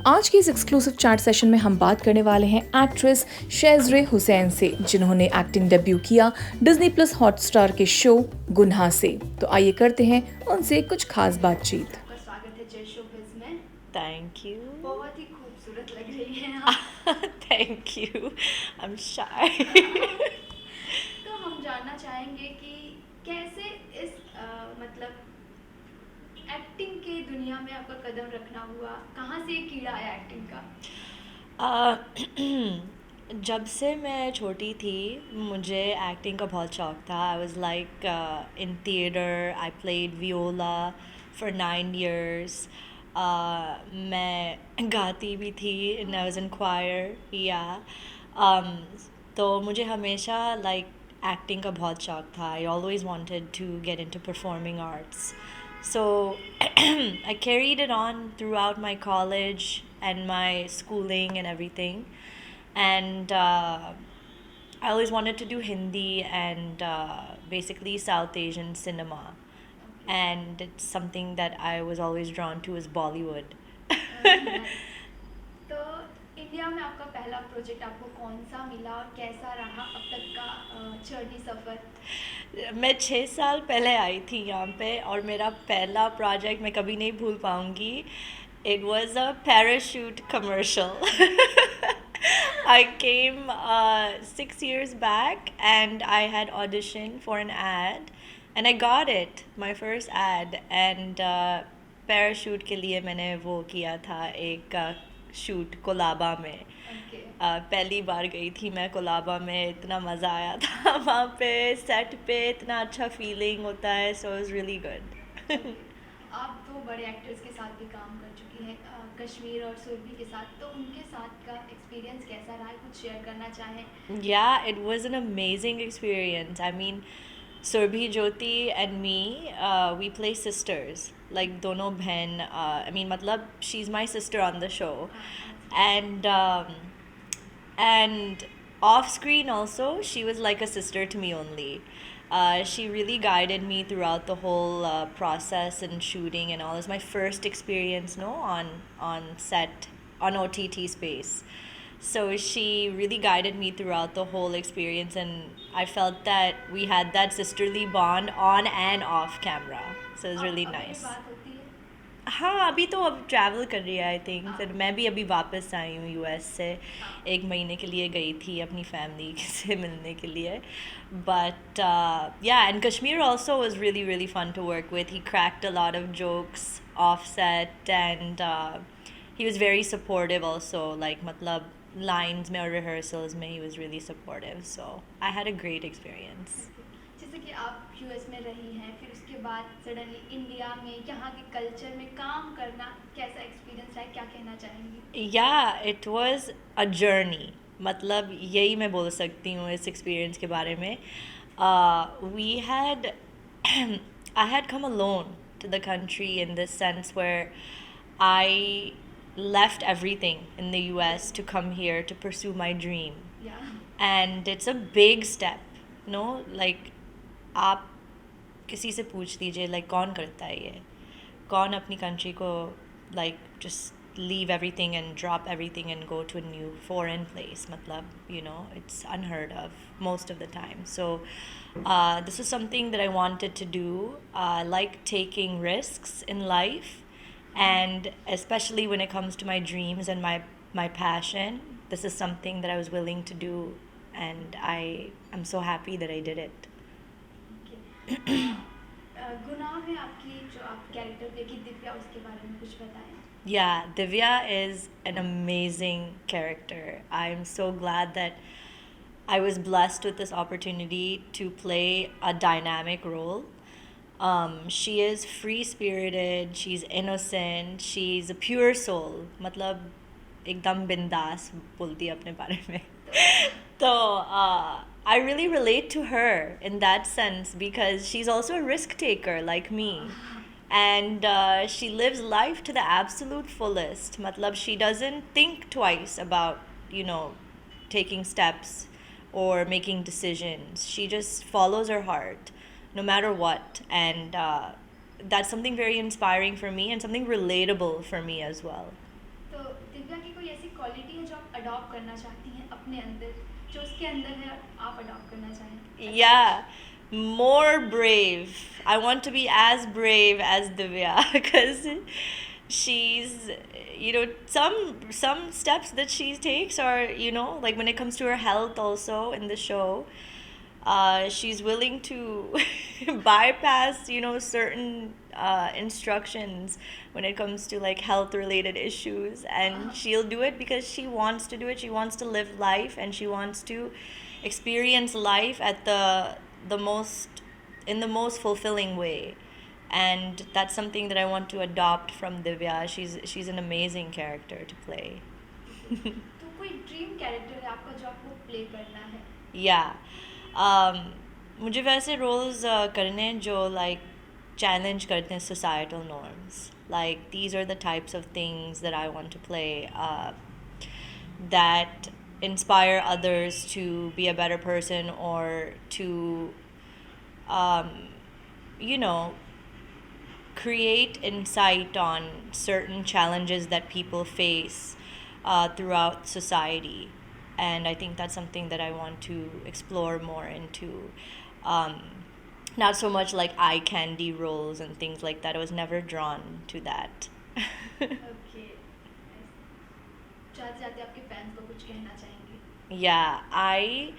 आज के इस एक्सक्लूसिव चैट सेशन में हम बात करने वाले हैं एक्ट्रेस शेज़रे हुसैन से, जिन्होंने एक्टिंग डेब्यू किया डिज्नी प्लस हॉटस्टार के शो गुन्हा से। तो आइए करते हैं उनसे कुछ खास बातचीत। आपका स्वागत है जय शोबिज़ में। Thank you. बहुत ही खूबसूरत लग रही हैं आप। Thank you. I'm shy. तो हम जानना चाहेंगे कि कैसे इस मतलब एक्टिंग के दुनिया में आपका कदम रखना हुआ, कहाँ से ये कीड़ा आया एक्टिंग का? जब से मैं छोटी थी मुझे एक्टिंग का बहुत शौक था. I was like in theater. I played viola for 9 years. मैं गाती भी थी and I was in choir. Yeah. Um, तो मुझे हमेशा like एक्टिंग का बहुत शौक था. I always wanted to get into performing arts. So I carried it on throughout my college and my schooling and everything. And I always wanted to do Hindi and basically South Asian cinema. And it's something that I was always drawn to is Bollywood. तो India में आपका पहला project आपको कौन सा मिला और कैसा रहा अब तक का जर्नी सफ़र? मैं 6 साल पहले आई थी यहाँ पे और मेरा पहला प्रोजेक्ट मैं कभी नहीं भूल पाऊँगी. It was a parachute commercial. I came 6 years back and I had auditioned for an ad and I got it, my first ad. And parachute के लिए मैंने वो किया था एक शूट कोलाबा में. ओके पहली बार गई थी मैं कोलाबा में. इतना मज़ा आया था वहाँ पे सेट पे. इतना अच्छा फीलिंग होता है. So it was really good. आप दो बड़े एक्टर्स के साथ भी काम कर चुकी हैं, कश्मीर और सुरभि के साथ, तो उनके साथ का एक्सपीरियंस कैसा रहा है, कुछ शेयर करना चाहें? Yeah, it was an amazing experience. I mean, Surbhi Jyoti and me, we play sisters. Like dono बहन. I mean, matlab she's my sister on the show, and off screen also she was like a sister to me only. She really guided me throughout the whole process and shooting and all. It's my first experience, no, on set, on OTT space. So she really guided me throughout the whole experience, and I felt that we had that sisterly bond on and off camera. So it was really अब nice. बात होती है? हाँ, अभी तो अब travel कर रही है आई थिंक. फिर मैं भी अभी वापस आई हूँ यूएस से. 1 महीने के लिए गई थी अपनी फैमिली से मिलने के लिए. But yeah, and Kashmir also was really really fun to work with. He cracked a lot of jokes off set, and he was very supportive also. Like matlab lines में और rehearsals में he was really supportive. So I had a great experience. जैसे कि आप US में रही हैं, फिर उसके बाद सडनली इंडिया में यहाँ के कल्चर में काम करना कैसा एक्सपीरियंस रहा है, क्या कहना चाहेंगी? Yeah, it was a journey. मतलब यही मैं बोल सकती हूँ इस experience के बारे में. We had I had come alone to the country in this sense where I left everything in the US to come here to pursue my dream. या And it's a big step, no? Like आप किसी से पूछ लीजिए like कौन करता है ये. कौन अपनी country को like just leave everything and drop everything and go to a new foreign place. Matlab, you know, it's unheard of most of the time. So this was something that I wanted to do. I like taking risks in life, and especially when it comes to my dreams and my passion, this is something that I was willing to do, and I'm so happy that I did it. गुनाह में आपकी जो आप character play की दिव्या, उसके बारे में कुछ बताएं? Yeah, Divya is an amazing character. I'm so glad that I was blessed with this opportunity to play a dynamic role. She is free spirited, she's innocent, she's a pure soul. मतलब एकदम बिंदास बोलती है अपने बारे में. So I really relate to her in that sense because she's also a risk taker like me. And she lives life to the absolute fullest. Matlab, she doesn't think twice about, you know, taking steps or making decisions. She just follows her heart no matter what. And that's something very inspiring for me and something relatable for me as well. तो quality है जो आप adopt करना चाहती हैं अपने अंदर, जो उसके अंदर है आप अडॉप्ट करना चाहें? Yeah, more brave. I want to be as brave as Divya because she's, some steps that she takes are, like when it comes to her health also in the show, she's willing to bypass, certain instructions when it comes to like health related issues, and she'll do it because she wants to do it. She wants to live life, and she wants to experience life at the most in the most fulfilling way. And that's something that I want to adopt from Divya. She's an amazing character to play. तो कोई dream character है आपका जो आपको play करना है? Yeah. मुझे वैसे रोल्स करने हैं जो लाइक चैलेंज करते हैं societal norms. Like these are the types of things that I want to play, that inspire others to be a better person, or to um, you know create insight on certain challenges that people face throughout society. And I think that's something that I want to explore more into. Um, Not so much like eye candy roles and things like that. I was never drawn to that. Okay, जाते जाते आपके fans को कुछ कहना चाहेंगे? Yeah, I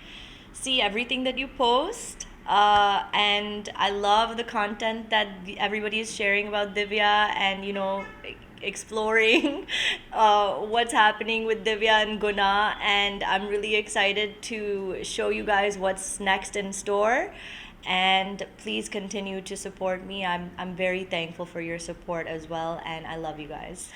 see everything that you post, and I love the content that everybody is sharing about Divya, and exploring what's happening with Divya and Guna. And I'm really excited to show you guys what's next in store. And please continue to support me. I'm very thankful for your support as well, and I love you guys.